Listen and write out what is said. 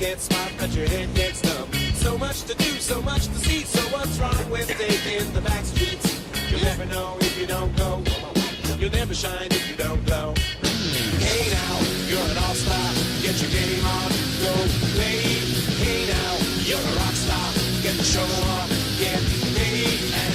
get smart, but your head gets numb. So much to do, so much to see. So what's wrong with taking the back streets? You'll never know if you don't go. You'll never shine if you don't glow. Hey now, you're an all-star. Get your game on, go play. Hey now, you're a rock star. Get the show on, get paid.